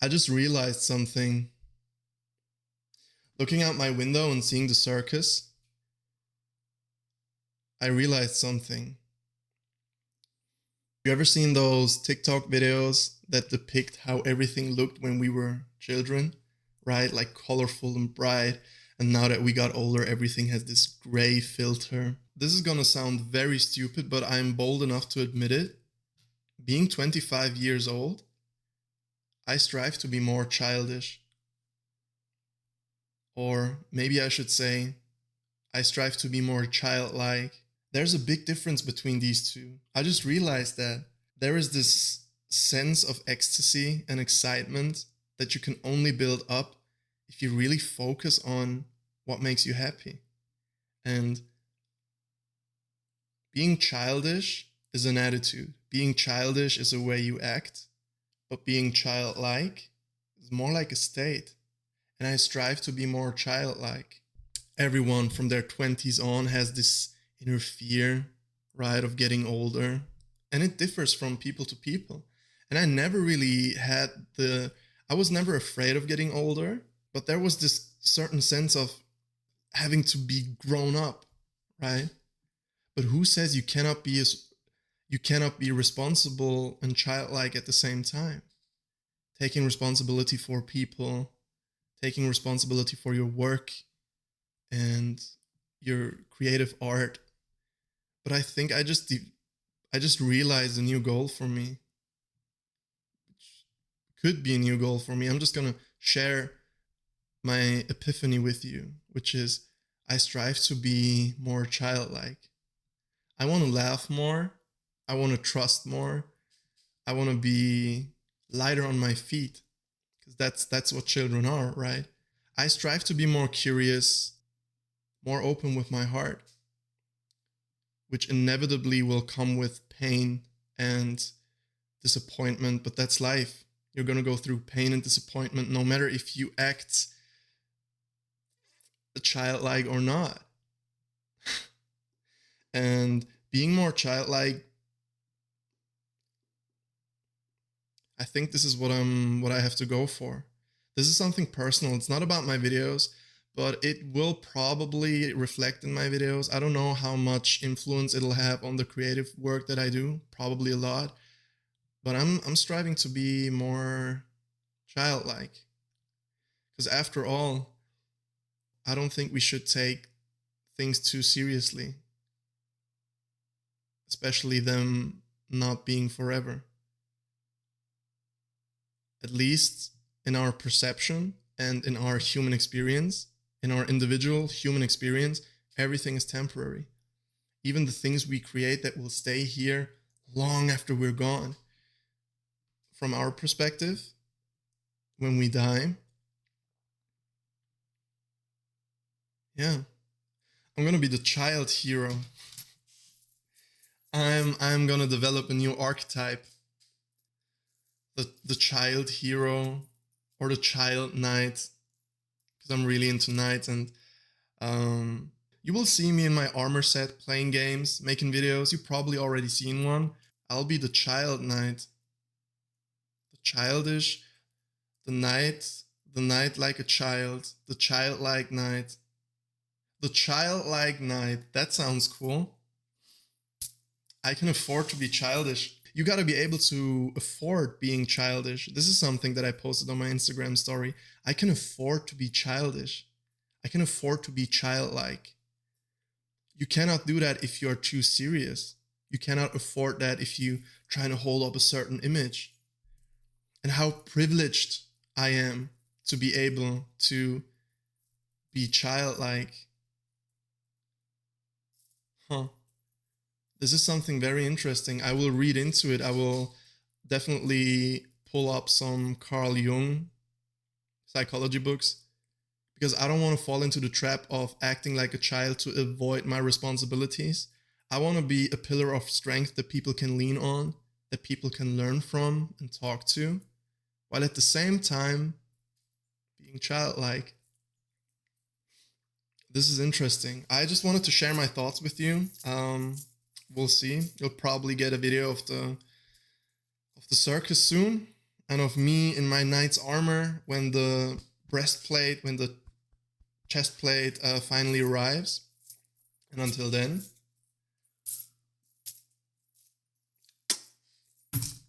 I just realized something. Looking out my window and seeing the circus, I realized something. You ever seen those TikTok videos that depict how everything looked when we were children? Right? Like colorful and bright. And now that we got older, everything has this gray filter. This is gonna sound very stupid, but I'm bold enough to admit it. Being 25 years old, I strive to be more childish. Or maybe I should say, I strive to be more childlike. There's a big difference between these two. I just realized that there is this sense of ecstasy and excitement that you can only build up if you really focus on what makes you happy. And being childish is an attitude. Being childish is a way you act, but being childlike is more like a state. And I strive to be more childlike. Everyone from their 20s on has this inner fear, right, of getting older. And it differs from people to people. And I never really I was never afraid of getting older, but there was this certain sense of having to be grown up, right? But who says you cannot be responsible and childlike at the same time? Taking responsibility for people, taking responsibility for your work and your creative art. But I think I just realized a new goal for me, which could be a new goal for me. I'm just gonna share my epiphany with you, which is I strive to be more childlike. I want to laugh more. I want to trust more. I want to be lighter on my feet, because that's what children are, right? I strive to be more curious, more open with my heart, which inevitably will come with pain and disappointment, but that's life. You're going to go through pain and disappointment no matter if you act childlike or not. And being more childlike, I think this is what I have to go for. This is something personal. It's not about my videos, but it will probably reflect in my videos. I don't know how much influence it'll have on the creative work that I do. Probably a lot. But I'm striving to be more childlike. Because after all, I don't think we should take things too seriously, especially them not being forever. At least in our perception and in our human experience, in our individual human experience, everything is temporary. Even the things we create that will stay here long after we're gone. From our perspective, when we die, yeah, I'm gonna be the child hero. I'm gonna develop a new archetype. The child hero or the child knight, because I'm really into knights. And you will see me in my armor set playing games, making videos. You've probably already seen one. I'll be the child knight, the childish, the knight like a child, the childlike knight, the childlike knight. That sounds cool. I can afford to be childish. You got to be able to afford being childish. This is something that I posted on my Instagram story. I can afford to be childish. I can afford to be childlike. You cannot do that if you're too serious. You cannot afford that if you're trying to hold up a certain image. And how privileged I am to be able to be childlike. Huh. This is something very interesting. I will read into it. I will definitely pull up some Carl Jung psychology books, because I don't want to fall into the trap of acting like a child to avoid my responsibilities. I want to be a pillar of strength that people can lean on, that people can learn from and talk to, while at the same time being childlike. This is interesting. I just wanted to share my thoughts with you. We'll see. You'll probably get a video of the circus soon. kind of me in my knight's armor when the breastplate, when the chest plate finally arrives. And until then,